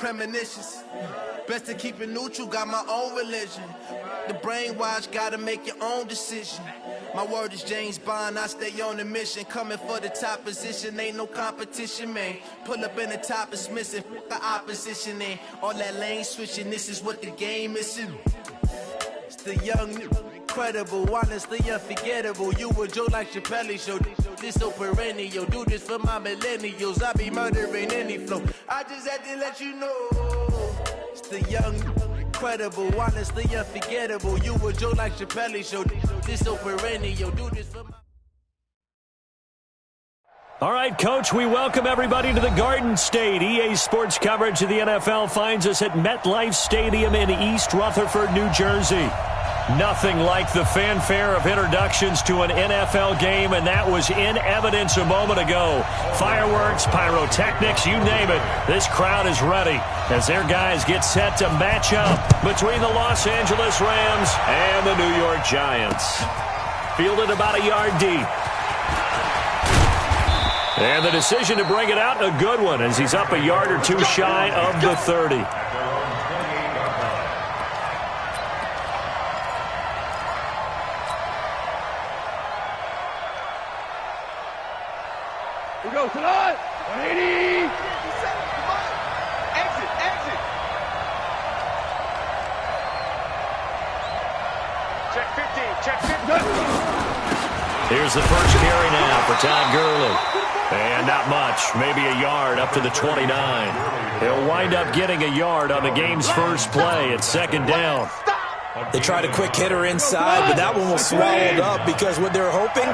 Premonitions. Best to keep it neutral, got my own religion. The brainwash, gotta make your own decision. My word is James Bond, I stay on the mission. Coming for the top position, ain't no competition, man. Pull up in the top is missing, the opposition ain't. All that lane switching, this is what the game is. It's the young, incredible, honestly unforgettable. You a Joe like Chappelle show. This so perennial, do this for my millennials. I be murdering any flow. I just had to let you know. It's the young, incredible, honestly unforgettable. You a Joe like Chappelle show. This so perennial, do this for my... All right, Coach, we welcome everybody to the Garden State. EA Sports coverage of the NFL finds us at MetLife Stadium in East Rutherford, New Jersey. Nothing like the fanfare of introductions to an NFL game, and that was in evidence a moment ago. Fireworks, pyrotechnics, you name it. This crowd is ready as their guys get set to match up between the Los Angeles Rams and the New York Giants. Fielded about a yard deep. And the decision to bring it out, a good one, as he's up a yard or two shy of the 30. We go tonight. 180. Exit. Check 15. Check 15. Here's the first carry now for Todd Gurley. And not much, maybe a yard up to the 29. He'll wind up getting a yard on the game's first play at second down. They tried a quick hitter inside, but that one was swallowed up because what they're hoping,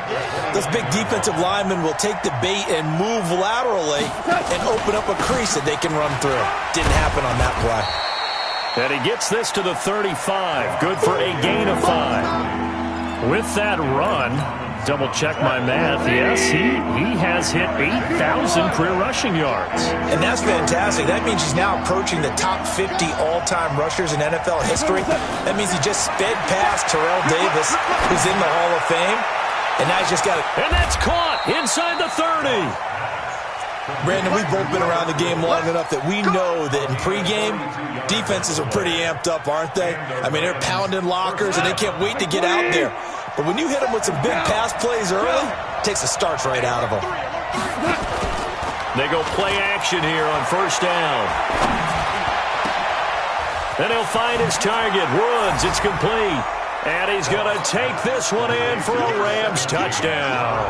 those big defensive linemen will take the bait and move laterally and open up a crease that they can run through. Didn't happen on that play. And he gets this to the 35. Good for a gain of 5. With that run, double check my math. Yes, he has hit 8,000 career rushing yards. And that's fantastic. That means he's now approaching the top 50 all-time rushers in NFL history. That means he just sped past Terrell Davis, who's in the Hall of Fame. And now he's just got it. And that's caught inside the 30. Brandon, we've both been around the game long enough that we know that in pregame, defenses are pretty amped up, aren't they? I mean, they're pounding lockers, and they can't wait to get out there. But when you hit them with some big pass plays early, it takes the starch right out of them. They go play action here on first down. Then he'll find his target. Woods, it's complete. And he's going to take this one in for a Rams touchdown.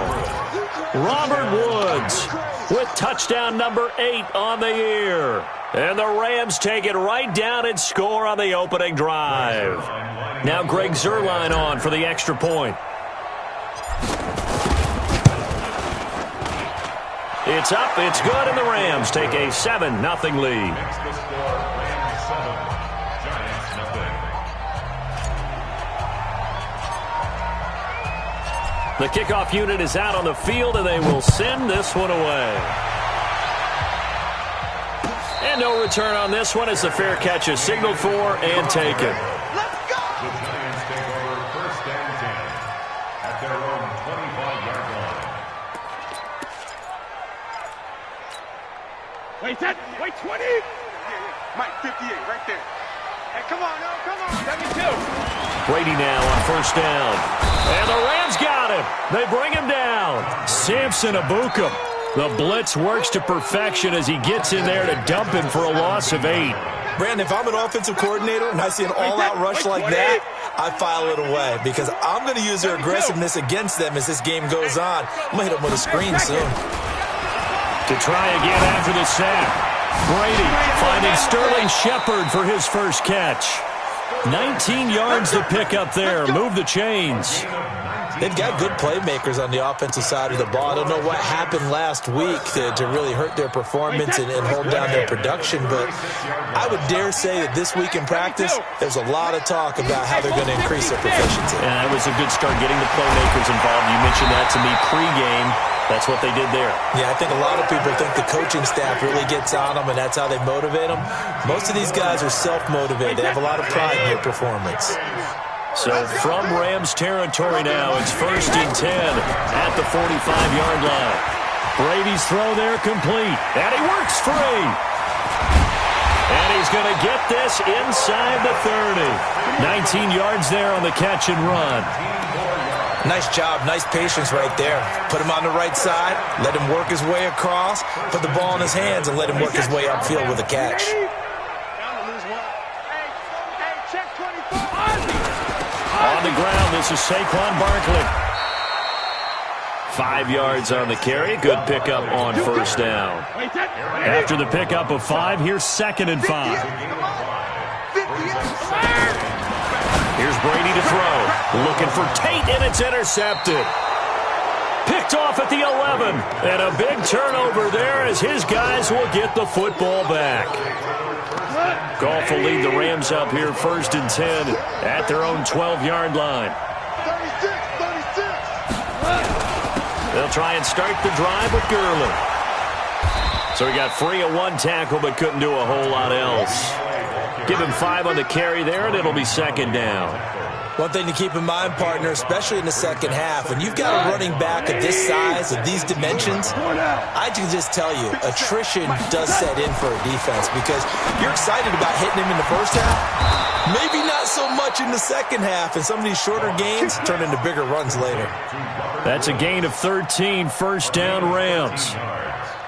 Robert Woods with touchdown number 8 on the year. And the Rams take it right down and score on the opening drive. Now Greg Zuerlein on for the extra point. It's up, it's good, and the Rams take a 7-0 lead. The kickoff unit is out on the field, and they will send this one away. And no return on this one as the fair catch is signaled for and taken. Let's go! The Giants take over first and 10 at their own 25-yard line. Wait, 10. Wait, 20. Yeah. Mike, 58, right there. Hey, come on, no, come on. 72. Brady now on first down. And the Rams got him. They bring him down. Samson Abuka. The blitz works to perfection as he gets in there to dump him for a loss of 8. Brandon, if I'm an offensive coordinator and I see an all-out rush like that, I file it away because I'm going to use their aggressiveness against them as this game goes on. I'm going to hit them with a screen soon. To try again after the sack. Brady finding Sterling Shepard for his first catch. 19 yards to pick up there. Move the chains. They've got good playmakers on the offensive side of the ball. I don't know what happened last week to really hurt their performance and hold down their production, but I would dare say that this week in practice, there's a lot of talk about how they're going to increase their proficiency. And that was a good start getting the playmakers involved. You mentioned that to me pregame. That's what they did there. Yeah, I think a lot of people think the coaching staff really gets on them, and that's how they motivate them. Most of these guys are self-motivated. They have a lot of pride in their performance. So from Rams territory now, it's 1st and 10 at the 45-yard line. Brady's throw there complete, and he works free. is going to get this inside the 30. 19 yards there on the catch and run. Nice job, nice patience right there. Put him on the right side, let him work his way across, put the ball in his hands, and let him work his way upfield with a catch. On the ground, this is Saquon Barkley. 5 yards on the carry. Good pickup on first down. After the pickup of 5, here's 2nd and 5. Here's Brady to throw. Looking for Tate, and it's intercepted. Picked off at the 11. And a big turnover there as his guys will get the football back. Goff will lead the Rams up here 1st and 10 at their own 12-yard line. They'll try and start the drive with Gurley. So he got free of 1 tackle but couldn't do a whole lot else. Give him 5 on the carry there, and it'll be 2nd down. One thing to keep in mind, partner, especially in the second half, when you've got a running back of this size, of these dimensions, I can just tell you, attrition does set in for a defense because you're excited about hitting him in the first half, maybe not so much in the second half, and some of these shorter gains turn into bigger runs later. That's a gain of 13, 1st down Rams.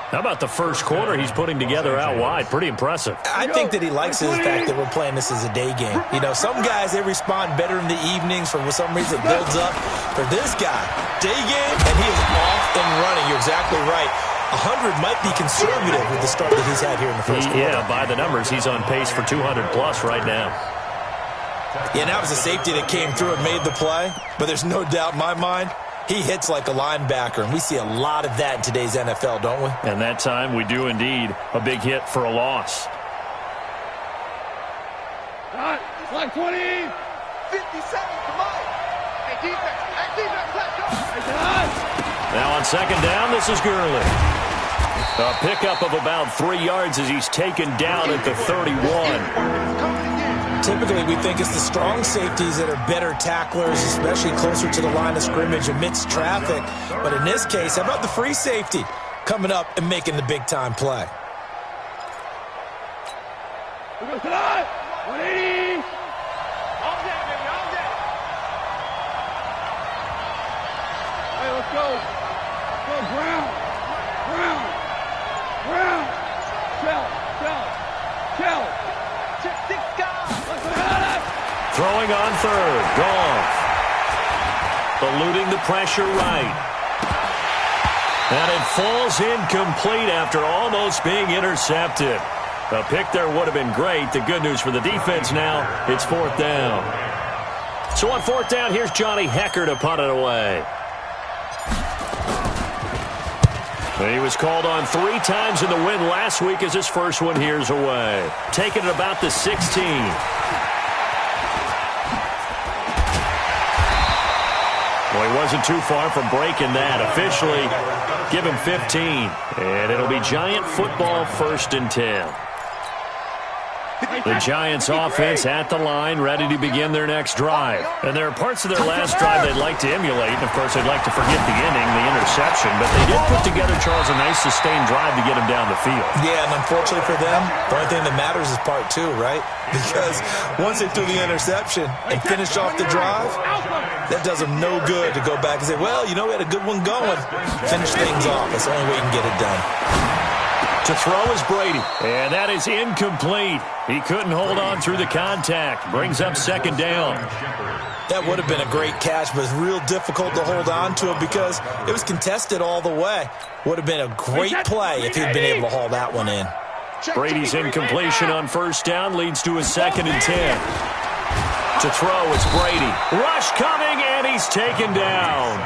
How about the first quarter he's putting together out wide? Pretty impressive. I think that he likes the fact that we're playing this as a day game. You know, some guys, they respond better in the evenings. For some reason, it builds up. For this guy, day game, and he is off and running. You're exactly right. 100 might be conservative with the start that he's had here in the first quarter. Yeah, by the numbers, he's on pace for 200-plus right now. Yeah, and that was a safety that came through and made the play. But there's no doubt in my mind, he hits like a linebacker, and we see a lot of that in today's NFL, don't we? And that time, we do indeed. A big hit for a loss. Like 20. 50 seconds, come on. Hey, defense, let's go. Now on 2nd down, this is Gurley. A pickup of about 3 yards as he's taken down at the 31. Typically, we think it's the strong safeties that are better tacklers, especially closer to the line of scrimmage amidst traffic. But in this case, how about the free safety coming up and making the big-time play? 180. All day, baby, all day. Hey, let's go. Let's go, Brown. Shell. Throwing on 3rd. Goff. Eluding the pressure right. And it falls incomplete after almost being intercepted. A pick there would have been great. The good news for the defense now, it's 4th down. So on 4th down, here's Johnny Hecker to punt it away. He was called on 3 times in the win last week as his first one here's away. Taking it about the 16. Well, he wasn't too far from breaking that. Officially, give him 15. And it'll be Giant football 1st and 10. The Giants offense at the line, ready to begin their next drive. And there are parts of their last drive they'd like to emulate. And, of course, they'd like to forget the inning, the interception. But they did put together, Charles, a nice sustained drive to get him down the field. Yeah, and unfortunately for them, the only thing that matters is part 2, right? Because once they threw the interception and finished off the drive, that does them no good to go back and say, well, you know, we had a good one going. Finish things off. That's the only way you can get it done. To throw is Brady, and that is incomplete. He couldn't hold on through the contact. Brings up 2nd down. That would have been a great catch, but it's real difficult to hold on to it because it was contested all the way. Would have been a great play if he'd been able to haul that one in. Brady's incompletion on 1st down leads to a 2nd and 10. To throw, it's Brady. Rush coming, and he's taken down.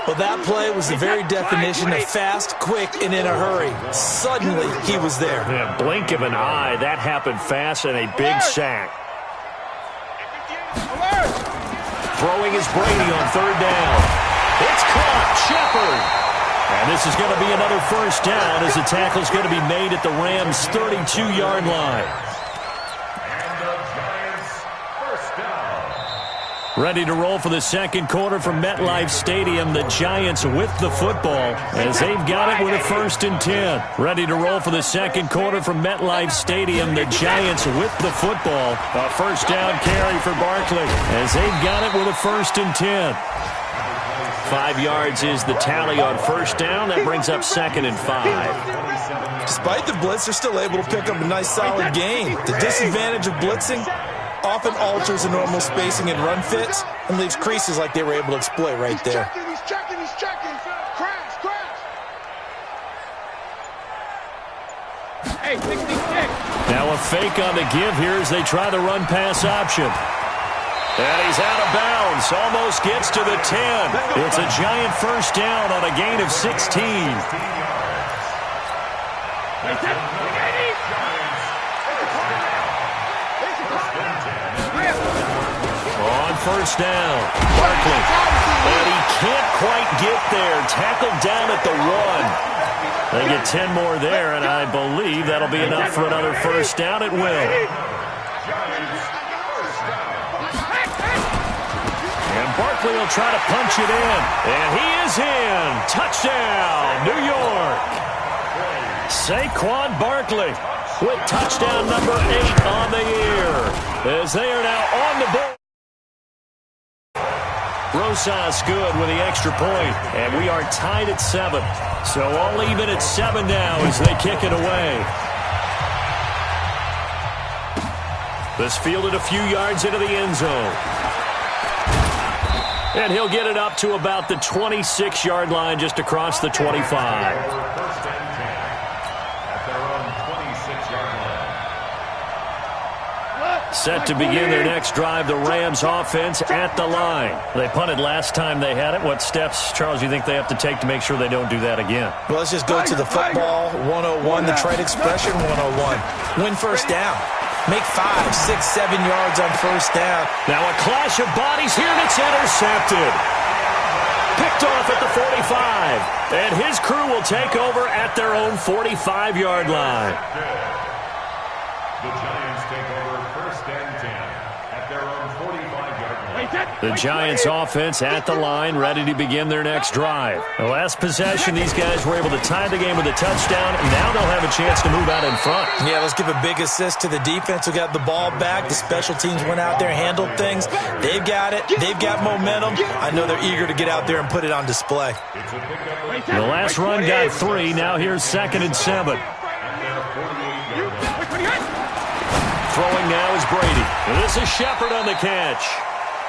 Well, that play was the very definition of fast, quick, and in a hurry. Suddenly, he was there. Yeah, blink of an eye. That happened fast and a big sack. Throwing is Brady on 3rd down. It's caught. Shepard. And this is going to be another 1st down as the tackle's going to be made at the Rams' 32-yard line. Ready to roll for the second quarter from MetLife Stadium. The Giants with the football as they've got it with a 1st and 10. Ready to roll for the second quarter from MetLife Stadium. The Giants with the football. A 1st down carry for Barkley as they've got it with a 1st and 10. 5 yards is the tally on 1st down. That brings up 2nd and 5. Despite the blitz, they're still able to pick up a nice solid gain. The disadvantage of blitzing often alters the normal spacing and run fits and leaves creases like they were able to exploit right there. He's checking. Crash. Hey, 66. Now a fake on the give here as they try the run-pass option. And he's out of bounds. Almost gets to the 10. It's a Giant 1st down on a gain of 16. On 1st down, Barkley. And he can't quite get there. Tackled down at the 1. They get 10 more there, and I believe that'll be enough for another 1st down. It will. And Barkley will try to punch it in. And he is in. Touchdown, New York. Saquon Barkley with touchdown number 8 on the year as they are now on the board. Rosas good with the extra point, and we are tied at 7. So all even at 7 now as they kick it away. This fielded a few yards into the end zone. And he'll get it up to about the 26-yard line just across the 25. Set to begin their next drive, the Rams offense at the line. They punted last time they had it. What steps, Charles, you think they have to take to make sure they don't do that again? Well, let's just go to the football 101, the trade expression 101. Win 1st down. Make 5, 6, 7 yards on 1st down. Now a clash of bodies here, and it's intercepted. Picked off at the 45. And his crew will take over at their own 45-yard line. The Giants take over 1st and 10 at their own 45-yard line. The Giants offense at the line, ready to begin their next drive. The last possession, these guys were able to tie the game with a touchdown, and now they'll have a chance to move out in front. Yeah, let's give a big assist to the defense who got the ball back. The special teams went out there and handled things. They've got it. They've got momentum. I know they're eager to get out there and put it on display. The last run got 3. Now here's 2nd and 7. Throwing now is Brady. And this is Shepard on the catch.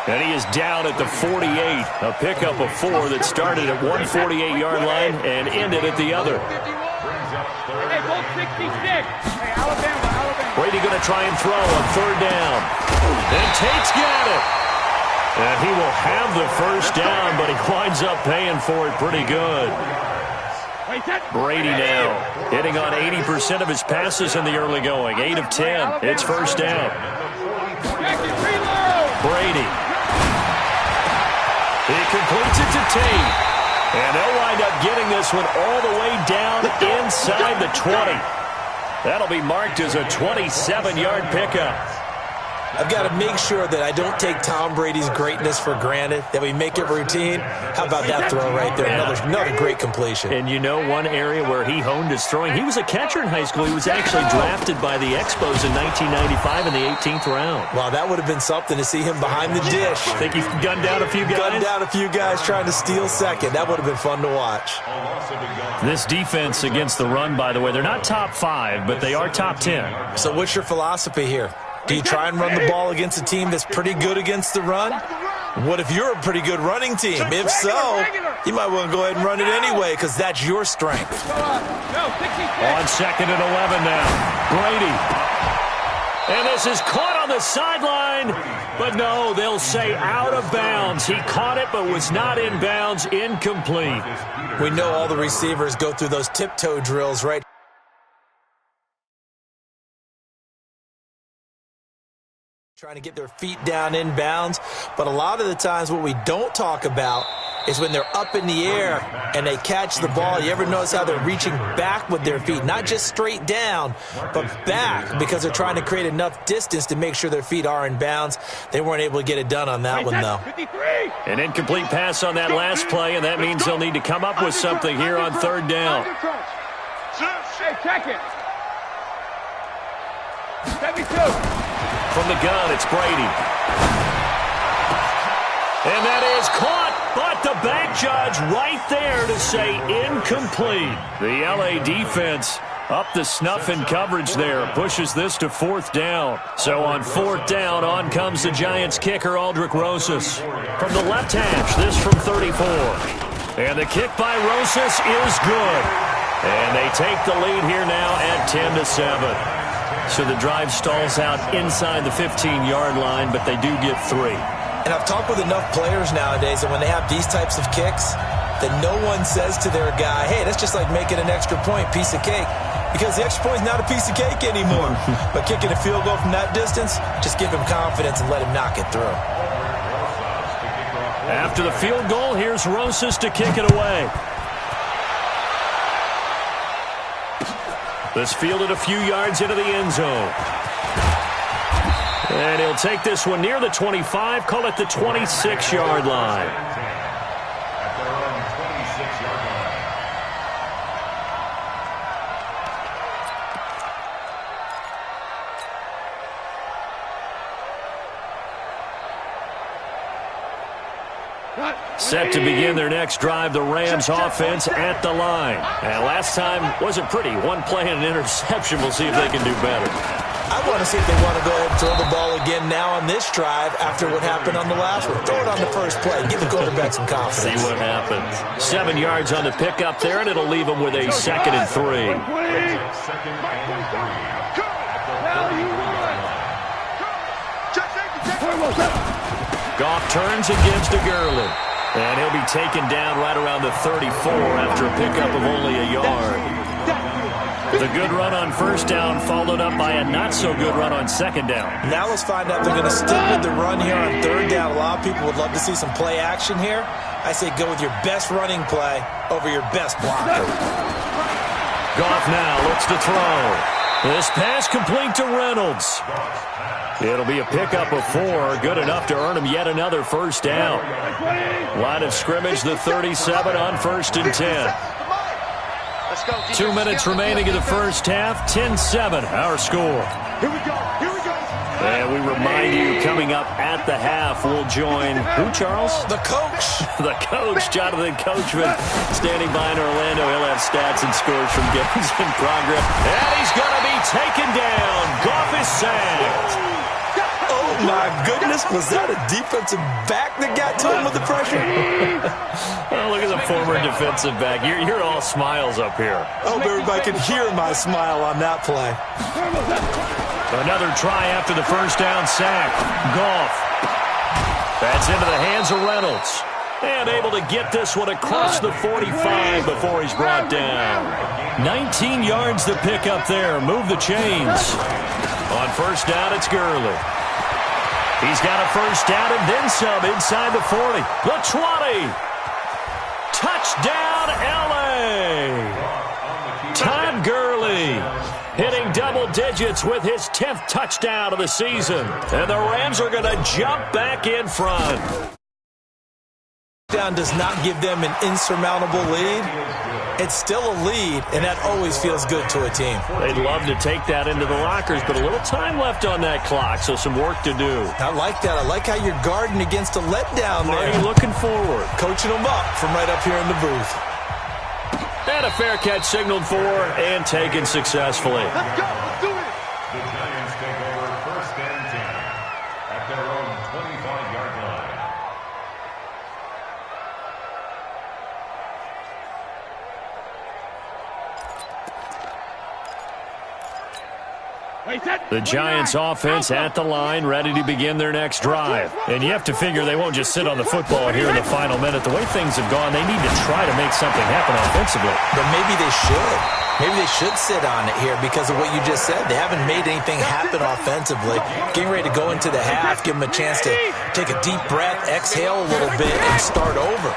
And he is down at the 48. A pickup of 4 that started at one 48-yard line and ended at the other. Hey, Bolt 66. Hey, Alabama. Brady going to try and throw on 3rd down. And Tate's got it. And he will have the 1st down, but he winds up paying for it pretty good. Brady now hitting on 80% of his passes in the early going. 8 of 10. It's 1st down. Brady. He completes it to Tate. And they'll wind up getting this one all the way down inside the 20. That'll be marked as a 27-yard pickup. I've got to make sure that I don't take Tom Brady's greatness for granted, that we make it routine. How about that throw right there? Another great completion. And you know one area where he honed his throwing? He was a catcher in high school. He was actually drafted by the Expos in 1995 in the 18th round. Wow, that would have been something to see him behind the dish. Think he gunned down a few guys? Gunned down a few guys trying to steal second. That would have been fun to watch. This defense against the run, by the way, they're not top 5, but they are top 10. So what's your philosophy here? Do you try and run the ball against a team that's pretty good against the run? What if you're a pretty good running team? If so, you might want to go ahead and run it anyway because that's your strength. On 2nd and 11 now. Brady. And this is caught on the sideline. But no, they'll say out of bounds. He caught it but was not in bounds. Incomplete. We know all the receivers go through those tiptoe drills, right? Trying to get their feet down in bounds. But a lot of the times what we don't talk about is when they're up in the air and they catch the ball. You ever notice how they're reaching back with their feet? Not just straight down, but back, because they're trying to create enough distance to make sure their feet are in bounds. They weren't able to get it done on that one, though. An incomplete pass on that last play, and that means they'll need to come up with something here on third down. Hey, check it. 72. From the gun, it's Brady. And that is caught, but the back judge right there to say incomplete. The LA defense up the snuff in coverage there, pushes this to fourth down. So on fourth down, on comes the Giants kicker, Aldrick Rosas. From the left hash, this from 34. And the kick by Rosas is good. And they take the lead here now at 10-7. So the drive stalls out inside the 15-yard line, but they do get 3. And I've talked with enough players nowadays that when they have these types of kicks, that no one says to their guy, hey, that's just like making an extra point, piece of cake. Because the extra point is not a piece of cake anymore. But kicking a field goal from that distance, just give him confidence and let him knock it through. After the field goal, here's Rosas to kick it away. This fielded a few yards into the end zone. And he'll take this one near the 25, call it the 26-yard line. At their own 26-yard line. Set to begin their next drive, the Rams offense at the line. And last time wasn't pretty. One play and an interception. We'll see if they can do better. I want to see if they want to go ahead and throw the ball again now on this drive after what happened on the last one. Throw it on the first play. Give the quarterback some confidence. See what happens. 7 yards on the pickup there, and it'll leave them with a 2nd and 3. 2nd and 3. Goff turns and gives to Gurley. And he'll be taken down right around the 34 after a pickup of only a yard. The good run on first down followed up by a not-so-good run on second down. Now let's find out if they're going to stick with the run here on third down. A lot of people would love to see some play action here. I say go with your best running play over your best blocker. Goff now looks to throw. This pass complete to Reynolds. It'll be a pickup of 4, good enough to earn him yet another first down. Line of scrimmage, the 37 on 1st and 10. 2 minutes remaining in the first half, 10-7, our score. Here we go. Here we go. And we remind you, coming up at the half, we'll join who, Charles? The coach. The coach, Jonathan Coachman, standing by in Orlando. He'll have stats and scores from games in progress. And he's going to be taken down. Goff is sacked. Oh, my goodness. Was that a defensive back that got to him with the pressure? Oh, look at the former defensive back. You're all smiles up here. I hope everybody can hear my smile on that play. Another try after the first down sack. Goff. That's into the hands of Reynolds. And able to get this one across the 45 before he's brought down. 19 yards to pick up there. Move the chains. On first down, it's Gurley. He's got a first down and then some inside the 40. The 20. Touchdown, L.A. Todd Gurley hitting double digits with his 10th touchdown of the season. And the Rams are going to jump back in front. Down does not give them an insurmountable lead. It's still a lead, and that always feels good to a team. They'd love to take that into the lockers, but a little time left on that clock, so some work to do. I like that. I like how you're guarding against a letdown there. Marty looking forward. Coaching them up from right up here in the booth. And a fair catch signaled for and taken successfully. Let's go. Let's do it. The Giants take over 1st and 10 at their own 25-yard line. The Giants offense at the line, ready to begin their next drive. And you have to figure they won't just sit on the football here in the final minute. The way things have gone, they need to try to make something happen offensively. But maybe they should. Maybe they should sit on it here because of what you just said. They haven't made anything happen offensively. Getting ready to go into the half, give them a chance to take a deep breath, exhale a little bit, and start over.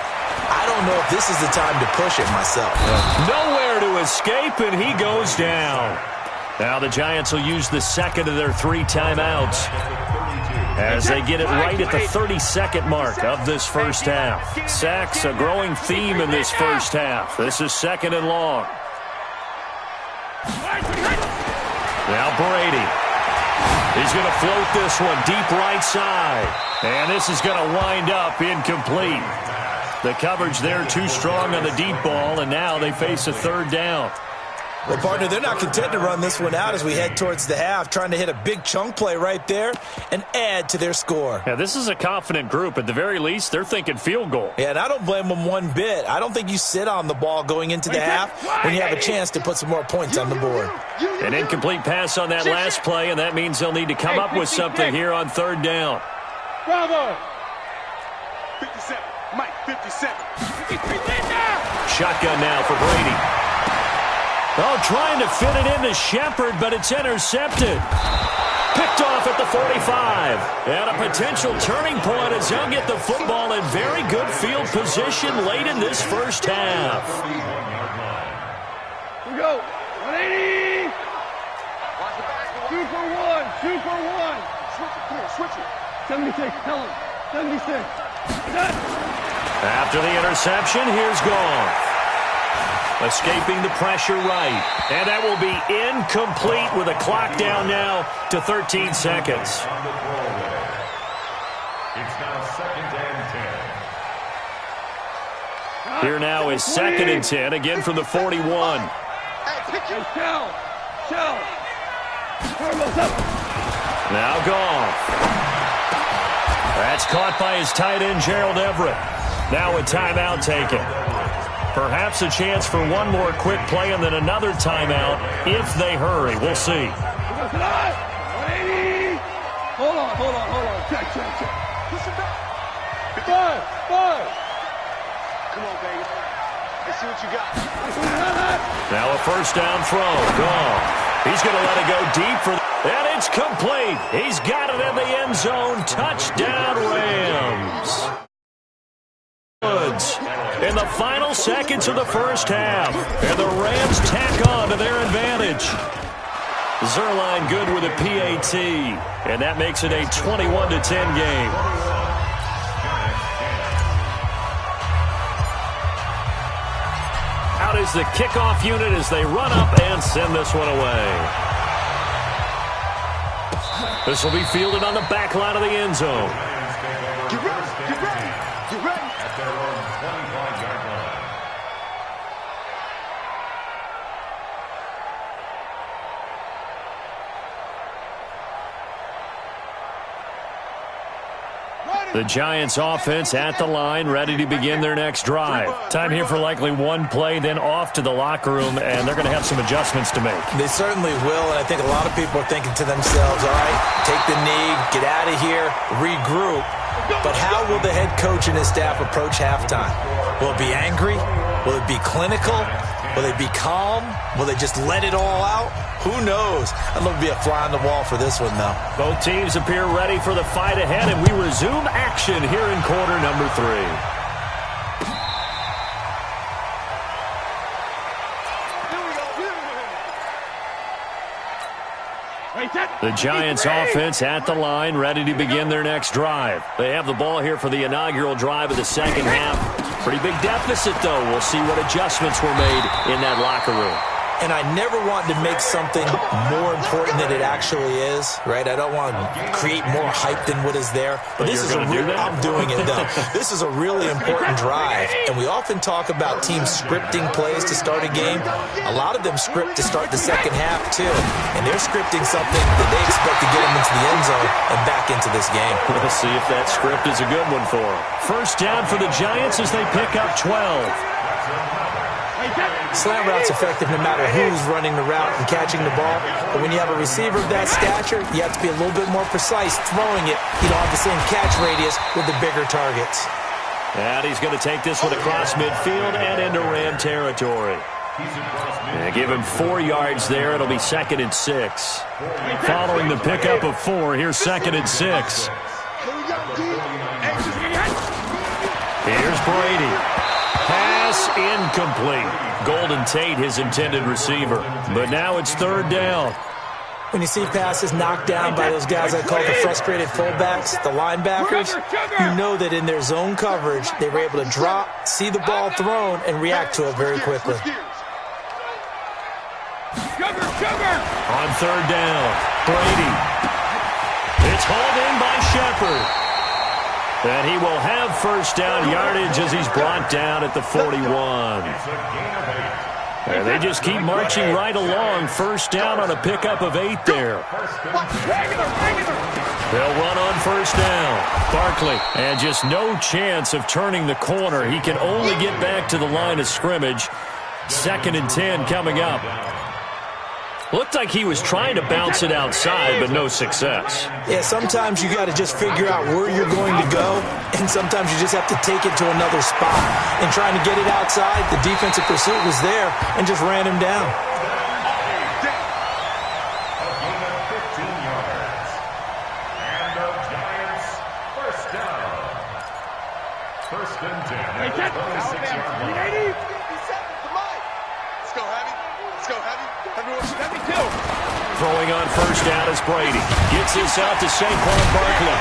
I don't know if this is the time to push it myself. Nowhere to escape, and he goes down. Now the Giants will use the second of their 3 timeouts as they get it right at the 32nd mark of this first half. Sacks, a growing theme in this first half. This is 2nd and long. Now Brady. He's going to float this one deep right side. And this is going to wind up incomplete. The coverage there too strong on the deep ball, and now they face a 3rd down. Well, partner, they're not content to run this one out as we head towards the half, trying to hit a big chunk play right there and add to their score. Yeah, this is a confident group. At the very least, they're thinking field goal. Yeah, and I don't blame them one bit. I don't think you sit on the ball going into the half when you have a chance to put some more points on the board. An incomplete pass on that last play, and that means they'll need to come up with something here on 3rd down. Bravo! 57. Mike, 57. Shotgun now for Brady. Oh, trying to fit it into Shepard, but it's intercepted. Picked off at the 45. And a potential turning point as he'll get the football in very good field position late in this first half. Here we go. 180. 2 for 1. 2 for 1. Switch it. Come here, switch it. 76. Tell him. 76. Done. After the interception, here's Goff. Escaping the pressure right. And that will be incomplete with a clock down now to 13 seconds. It's now 2nd and 10. Here now is 2nd and 10, again from the 41. Hey, Shell. Now Goff. That's caught by his tight end, Gerald Everett. Now a timeout taken. Perhaps a chance for one more quick play and then another timeout if they hurry. We'll see. 180. Hold on. Check. Push it back. 5. Come on, baby. Let's see what you got. Now a first down throw. Goff. He's going to let it go deep for and it's complete. He's got it in the end zone. Touchdown, Rams. In the final seconds of the first half, and the Rams tack on to their advantage. Zerline good with a PAT, and that makes it a 21-10 game. Out is the kickoff unit as they run up and send this one away. This will be fielded on the back line of the end zone. Get ready. At their own 25-yard line. The Giants offense at the line, ready to begin their next drive. Time here for likely one play, then off to the locker room, and they're going to have some adjustments to make. They certainly will, and I think a lot of people are thinking to themselves, all right, take the knee, get out of here, regroup. But how will the head coach and his staff approach halftime? Will it be angry? Will it be clinical? Will they be calm? Will they just let it all out? Who knows? I'd love to be a fly on the wall for this one, though. Both teams appear ready for the fight ahead, and we resume action here in quarter number 3. The Giants offense at the line, ready to begin their next drive. They have the ball here for the inaugural drive of the second half. Pretty big deficit, though. We'll see what adjustments were made in that locker room. And I never want to make something more important than it actually is, right? I don't want to create more hype than what is there. But this is I'm doing it, though. This is a really important drive. And we often talk about teams scripting plays to start a game. A lot of them script to start the second half, too. And they're scripting something that they expect to get them into the end zone and back into this game. We'll see if that script is a good one for them. First down for the Giants as they pick up 12. Slant route's effective no matter who's running the route and catching the ball. But when you have a receiver of that stature, you have to be a little bit more precise throwing it. You don't have the same catch radius with the bigger targets. And he's going to take this one across midfield and into Ram territory. And give him 4 yards there. It'll be 2nd and 6. Following the pickup of 4, here's 2nd and 6. Here's Brady. pass incomplete. Golden Tate, his intended receiver. But now it's third down. When you see passes knocked down by those guys I call the frustrated fullbacks, the linebackers, you know that in their zone coverage, they were able to drop, see the ball thrown, and react to it very quickly. On third down, Brady. It's hauled in by Shepard. And he will have first down yardage as he's brought down at the 41. And they just keep marching right along. First down on a pickup of 8 there. They'll run on first down. Barkley, and just no chance of turning the corner. He can only get back to the line of scrimmage. 2nd and 10 coming up. Looked like he was trying to bounce it outside, but no success. Yeah, sometimes you got to just figure out where you're going to go, and sometimes you just have to take it to another spot. And trying to get it outside, the defensive pursuit was there and just ran him down. A gain of 15 yards. And the Giants first down. 1st and 10 at the 26-yard line. Let's go, Heavy. Let's go, Heavy. Everyone, Heavy, too. Throwing on first down is Brady. Gets this out to Saquon Barkley.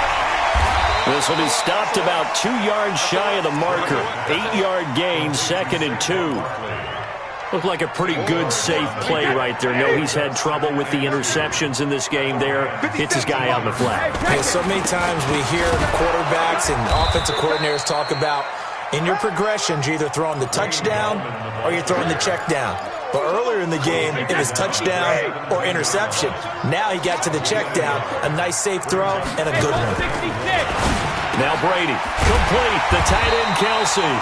This will be stopped about 2 yards shy of the marker. 8-yard gain, 2nd and 2. Looked like a pretty good, safe play right there. No, he's had trouble with the interceptions in this game there. Hits his guy out in the flat. Yeah, so many times we hear quarterbacks and offensive coordinators talk about in your progressions, you're either throwing the touchdown or you're throwing the check down. But earlier in the game, it was touchdown or interception. Now he got to the check down, a nice safe throw, and a good one. Now Brady, complete, the tight end Kelsey.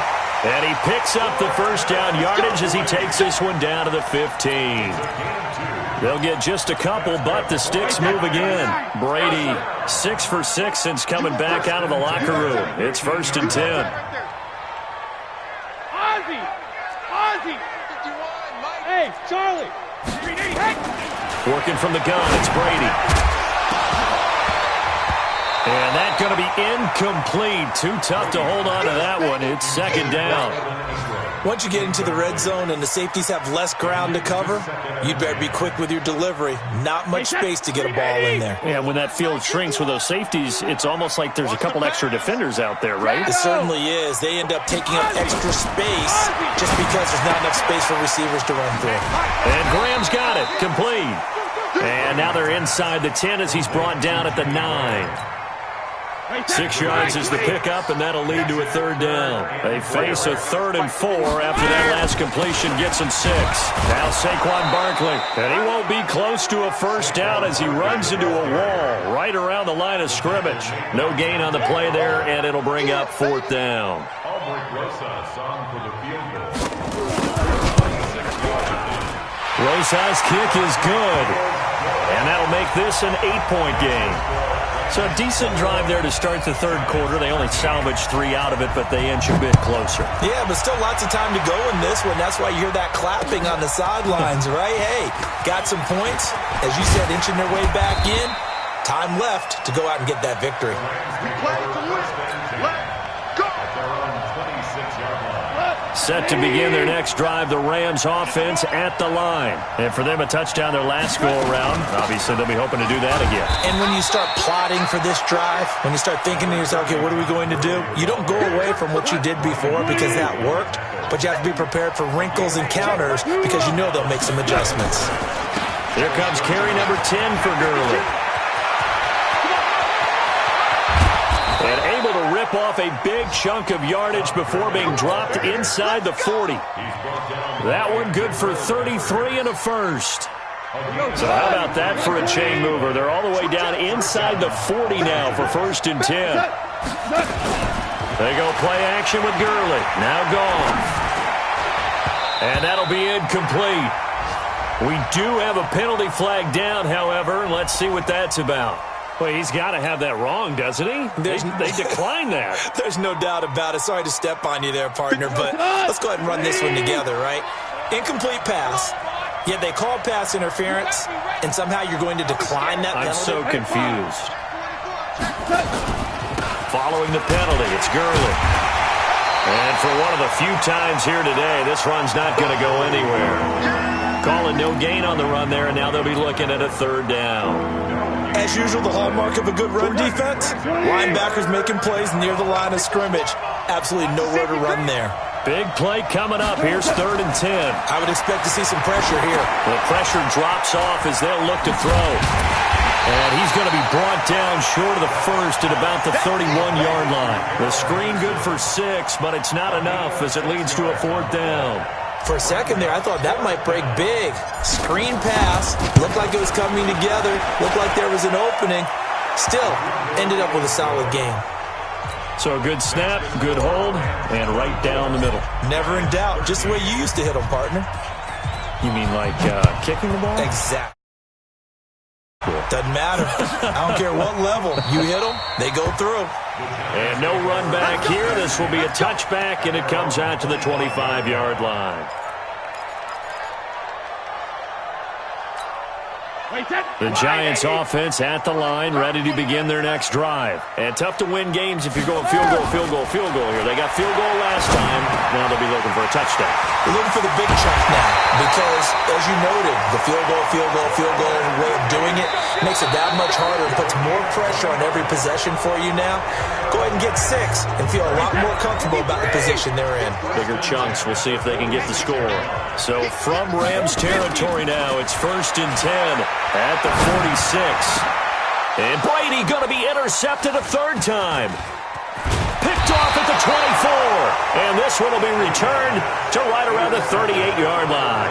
And he picks up the first down yardage as he takes this one down to the 15. They'll get just a couple, but the sticks move again. Brady, 6 for 6 since coming back out of the locker room. It's 1st and 10. Hey, Charlie! Working from the gun, it's Brady. And that's going to be incomplete. Too tough to hold on to that one. It's 2nd down. Once you get into the red zone and the safeties have less ground to cover, you'd better be quick with your delivery. Not much space to get a ball in there. Yeah, when that field shrinks with those safeties, it's almost like there's a couple extra defenders out there, right? It certainly is. They end up taking up extra space just because there's not enough space for receivers to run through. And Graham's got it. Complete. And now they're inside the 10 as he's brought down at the 9. 6 yards is the pickup, and that'll lead to a 3rd down. They face a 3rd and 4 after that last completion gets them 6. Now Saquon Barkley, and he won't be close to a first down as he runs into a wall right around the line of scrimmage. No gain on the play there, and it'll bring up 4th down. Rosa's kick is good, and that'll make this an 8-point game. So a decent drive there to start the 3rd quarter. They only salvaged 3 out of it, but they inch a bit closer. Yeah, but still lots of time to go in this one. That's why you hear that clapping on the sidelines, right? Hey, got some points. As you said, inching their way back in. Time left to go out and get that victory. Set to begin their next drive, the Rams offense at the line. And for them, a touchdown their last go-around. Obviously, they'll be hoping to do that again. And when you start plotting for this drive, when you start thinking to yourself, okay, what are we going to do? You don't go away from what you did before because that worked, but you have to be prepared for wrinkles and counters because you know they'll make some adjustments. Here comes carry number 10 for Gurley. And able to rip off a big chunk of yardage before being dropped inside the 40. That one good for 33 and a first. So how about that for a chain mover? They're all the way down inside the 40 now for 1st and 10. They go play action with Gurley. Now gone. And that'll be incomplete. We do have a penalty flag down, however. Let's see what that's about. Well, he's got to have that wrong, doesn't he? They declined that. There's no doubt about it. Sorry to step on you there, partner, but let's go ahead and run this one together, right? Incomplete pass. Yet they call pass interference, and somehow you're going to decline that penalty? I'm so confused. Following the penalty, it's Gurley. And for one of the few times here today, this run's not going to go anywhere. Call it no gain on the run there, and now they'll be looking at a third down. As usual, the hallmark of a good run defense, linebackers making plays near the line of scrimmage. Absolutely nowhere to run there. Big play coming up. Here's 3rd and 10. I would expect to see some pressure here. The pressure drops off as they'll look to throw. And he's going to be brought down short of the first at about the 31-yard line. The screen good for 6, but it's not enough as it leads to a 4th down. For a second there, I thought that might break big. Screen pass. Looked like it was coming together. Looked like there was an opening. Still, ended up with a solid game. So a good snap, good hold, and right down the middle. Never in doubt. Just the way you used to hit them, partner. You mean like kicking the ball? Exactly. Doesn't matter. I don't care what level. You hit them, they go through. And no run back here. This will be a touchback, and it comes out to the 25-yard line. The Giants offense at the line, ready to begin their next drive. And tough to win games if you're going field goal here. They got field goal last time. Now they'll be looking for a touchdown. They're looking for the big chunk now because, as you noted, the field goal way of doing it makes it that much harder. It puts more pressure on every possession for you now. Go ahead and get 6 and feel a lot more comfortable about the position they're in. Bigger chunks. We'll see if they can get the score. So from Rams territory now, it's 1st and 10 at the 46. And Brady going to be intercepted a 3rd time. Picked off at the 24. And this one will be returned to right around the 38-yard line.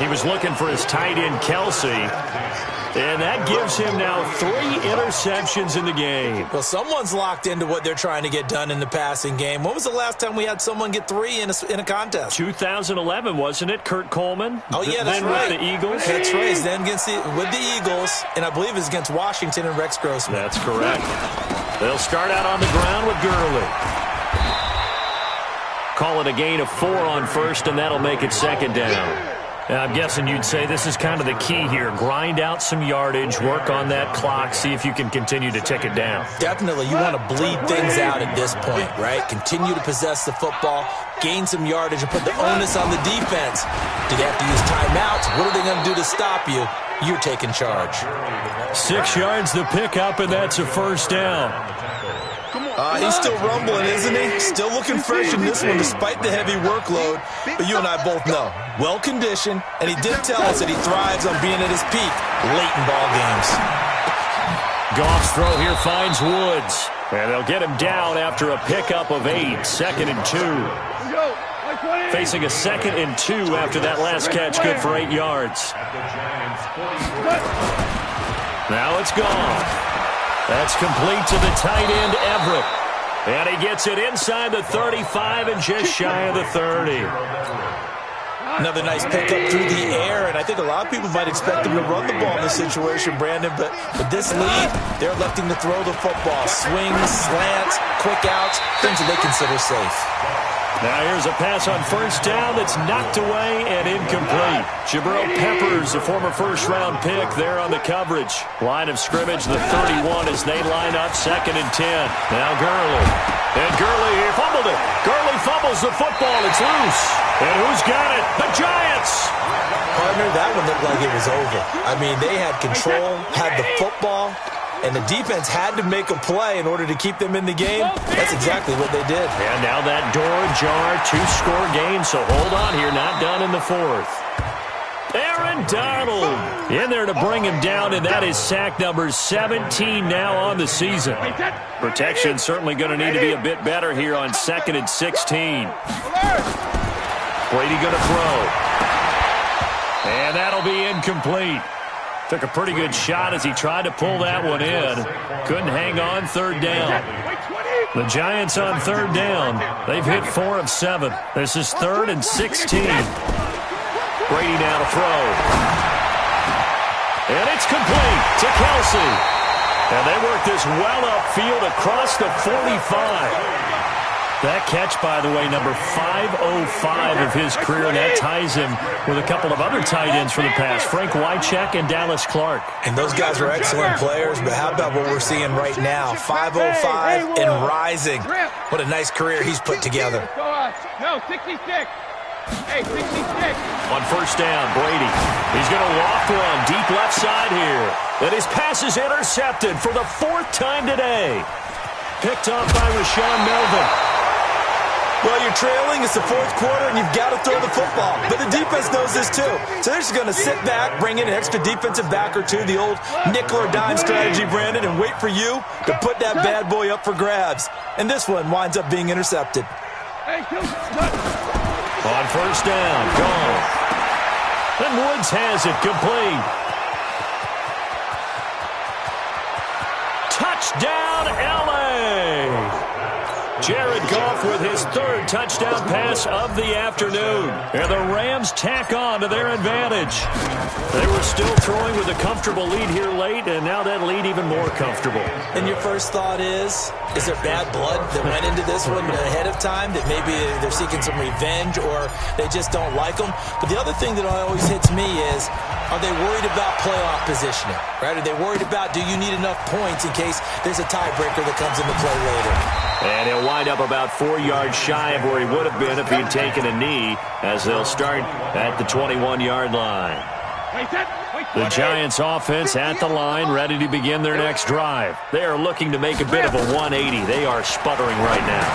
He was looking for his tight end, Kelsey. And that gives him now 3 interceptions in the game. Well, someone's locked into what they're trying to get done in the passing game. When was the last time we had someone get 3 in a contest? 2011, wasn't it? Kurt Coleman? Oh, yeah, that's then right. With the Eagles? That's right. Then with the Eagles, and I believe it's against Washington and Rex Grossman. That's correct. They'll start out on the ground with Gurley. Call it a gain of 4 on 1st, and that'll make it 2nd down. I'm guessing you'd say this is kind of the key here. Grind out some yardage, work on that clock, see if you can continue to tick it down. Definitely. You want to bleed things out at this point, right? Continue to possess the football, gain some yardage, and put the onus on the defense. Do they have to use timeouts? What are they going to do to stop you? You're taking charge. 6 yards the pickup, and that's a 1st down. He's still rumbling, isn't he? Still looking fresh in this one despite the heavy workload. But you and I both know, well-conditioned, and he did tell us that he thrives on being at his peak late in ball games. Goff's throw here finds Woods. And they'll get him down after a pickup of 8, 2nd and 2. Facing a 2nd and 2 after that last catch, good for 8 yards. Now it's gone. That's complete to the tight end, Everett. And he gets it inside the 35 and just shy of the 30. Another nice pickup through the air, and I think a lot of people might expect them to run the ball in this situation, Brandon, but with this lead, they're electing to throw the football. Swings, slants, quick outs, things that they consider safe. Now here's a pass on 1st down that's knocked away and incomplete. Jabril Peppers, a former 1st-round pick, there on the coverage. Line of scrimmage, the 31 as they line up, 2nd and 10. Now Gurley. And Gurley, he fumbled it. Gurley fumbles the football. It's loose. And who's got it? The Giants! Partner, that one looked like it was over. I mean, they had control, had the football, and the defense had to make a play in order to keep them in the game. That's exactly what they did. And now that door ajar, 2-score game, so hold on here, not done in the 4th. Aaron Donald in there to bring him down, and that is sack number 17 now on the season. Protection certainly going to need to be a bit better here on 2nd and 16. Brady going to throw. And that'll be incomplete. Took a pretty good shot as he tried to pull that one in. Couldn't hang on 3rd down. The Giants on 3rd down. They've hit 4 of 7. This is 3rd and 16. Brady now to throw. And it's complete to Kelsey. And they work this well upfield across the 45. That catch, by the way, number 505 of his career, and that ties him with a couple of other tight ends for the past, Frank Wycheck and Dallas Clark. And those guys are excellent players, but how about what we're seeing right now? 505 and rising. What a nice career he's put together. No, 66. Hey, 66. On first down, Brady. He's going to loft one deep left side here. And his pass is intercepted for the 4th time today. Picked off by Rashawn Melvin. Well, you're trailing. It's the 4th quarter, and you've got to throw the football. But the defense knows this, too. So they're just going to sit back, bring in an extra defensive back or two, the old nickel or dime strategy, Brandon, and wait for you to put that bad boy up for grabs. And this one winds up being intercepted. On first down, gone. And Woods has it complete. Touchdown, L.A. Jared Goff with his 3rd touchdown pass of the afternoon. And the Rams tack on to their advantage. They were still throwing with a comfortable lead here late, and now that lead even more comfortable. And your first thought is there bad blood that went into this one ahead of time, that maybe they're seeking some revenge or they just don't like them? But the other thing that always hits me is, are they worried about playoff positioning? Right? Are they worried about, do you need enough points in case there's a tiebreaker that comes into play later? And he'll wind up about 4 yards shy of where he would have been if he'd taken a knee, as they'll start at the 21-yard line. The Giants offense at the line, ready to begin their next drive. They are looking to make a bit of a 180. They are sputtering right now.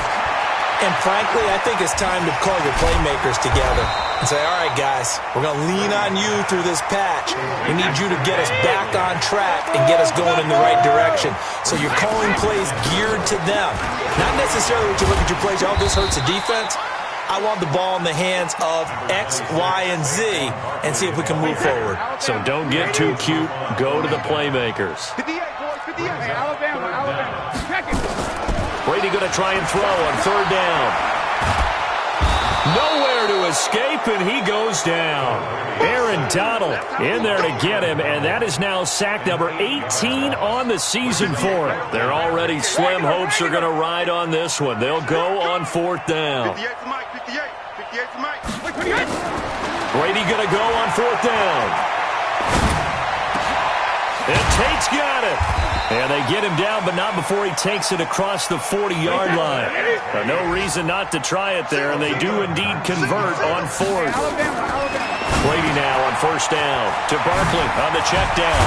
And frankly, I think it's time to call your playmakers together and say, all right, guys, we're going to lean on you through this patch. We need you to get us back on track and get us going in the right direction. So you're calling plays geared to them. Not necessarily when you look at your plays, oh, this hurts the defense. I want the ball in the hands of X, Y, and Z and see if we can move forward. So don't get too cute. Go to the playmakers. 58, boys, 58. Hey, Alabama. Check it. Brady going to try and throw on 3rd down. Nowhere to escape, and he goes down. Aaron Donald in there to get him, and that is now sack number 18 on the season for him. Their already slim hopes are going to ride on this one. They'll go on 4th down. 58 to Mike, 58 to Mike. Brady going to go on 4th down. And Tate's got it. And they get him down, but not before he takes it across the 40-yard line. No reason not to try it there, and they do indeed convert on 4th. Brady now on first down to Barkley on the check down.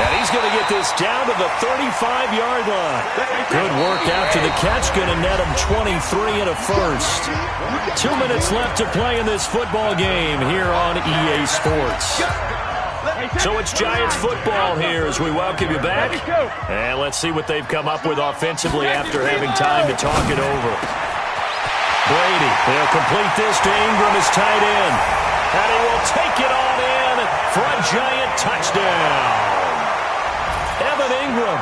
And he's going to get this down to the 35-yard line. Good work after the catch, going to net him 23 and a first. 2 minutes left to play in this football game here on EA Sports. So it's Giants football here as we welcome you back. And let's see what they've come up with offensively after having time to talk it over. Brady, he'll complete this to Ingram as tight end. And he will take it on in for a Giant touchdown. Evan Ingram,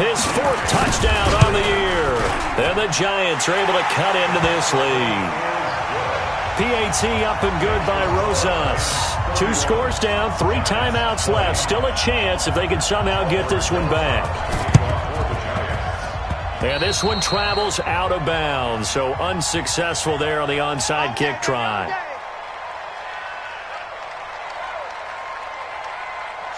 his 4th touchdown on the year. And the Giants are able to cut into this lead. PAT up and good by Rosas. 2 scores down, 3 timeouts left. Still a chance if they can somehow get this one back. And this one travels out of bounds, so unsuccessful there on the onside kick try.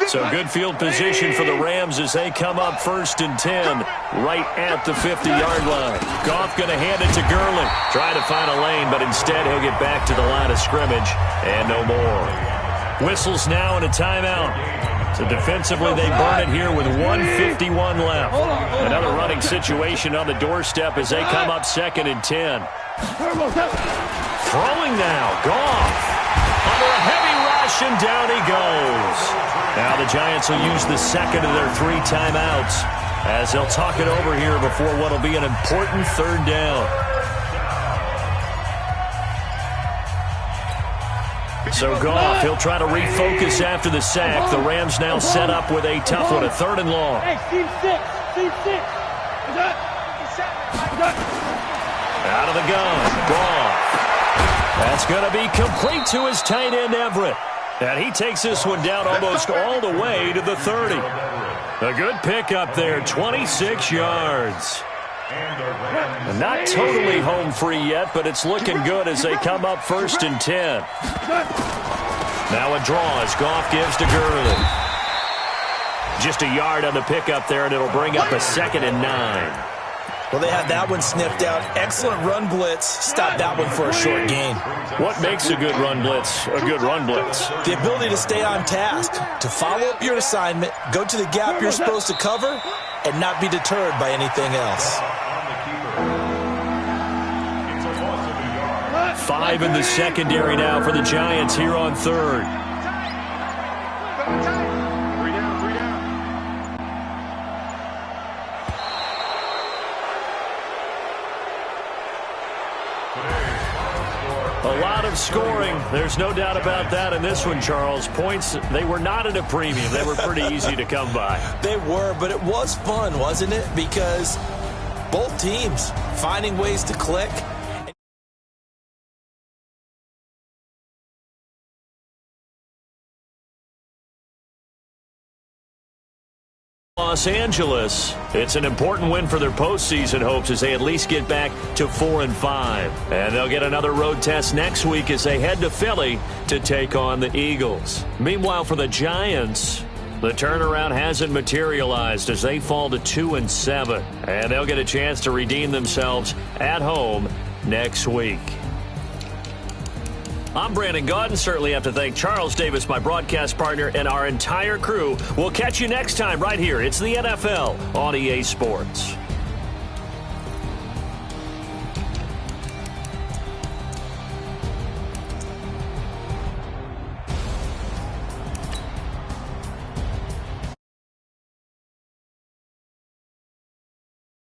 So good field position for the Rams as they come up 1st and 10 right at the 50-yard line. Goff going to hand it to Gurley. Try to find a lane, but instead he'll get back to the line of scrimmage and no more. Whistles now and a timeout. So defensively they burn it here with 1:51 left. Another running situation on the doorstep as they come up 2nd and 10. Throwing now, Goff. Under a heavy rush and down he goes. Now the Giants will use the 2nd of their 3 timeouts as they'll talk it over here before what will be an important 3rd down. So Goff, he'll try to refocus after the sack. The Rams now set up with a tough one, a 3rd and long. Hey, Steve 6. Out of the gun, Goff. That's going to be complete to his tight end, Everett. And he takes this one down almost all the way to the 30. A good pickup there, 26 yards. Not totally home free yet, but it's looking good as they come up 1st and 10. Now a draw as Goff gives to Gurley. Just a yard on the pickup there, and it'll bring up a 2nd and 9. Well, they had that one sniffed out. Excellent run blitz. Stop that one for a short gain. What makes a good run blitz a good run blitz? The ability to stay on task, to follow up your assignment, go to the gap you're supposed to cover, and not be deterred by anything else. 5 in the secondary now for the Giants here on 3rd. A lot of scoring. There's no doubt about that in this one, Charles. Points, they were not at a premium. They were pretty easy to come by. They were, but it was fun, wasn't it? Because both teams finding ways to click. Los Angeles, it's an important win for their postseason hopes as they at least get back to 4-5. And they'll get another road test next week as they head to Philly to take on the Eagles. Meanwhile, for the Giants, the turnaround hasn't materialized as they fall to 2-7. And they'll get a chance to redeem themselves at home next week. I'm Brandon Gaudin. Certainly have to thank Charles Davis, my broadcast partner, and our entire crew. We'll catch you next time right here. It's the NFL on EA Sports.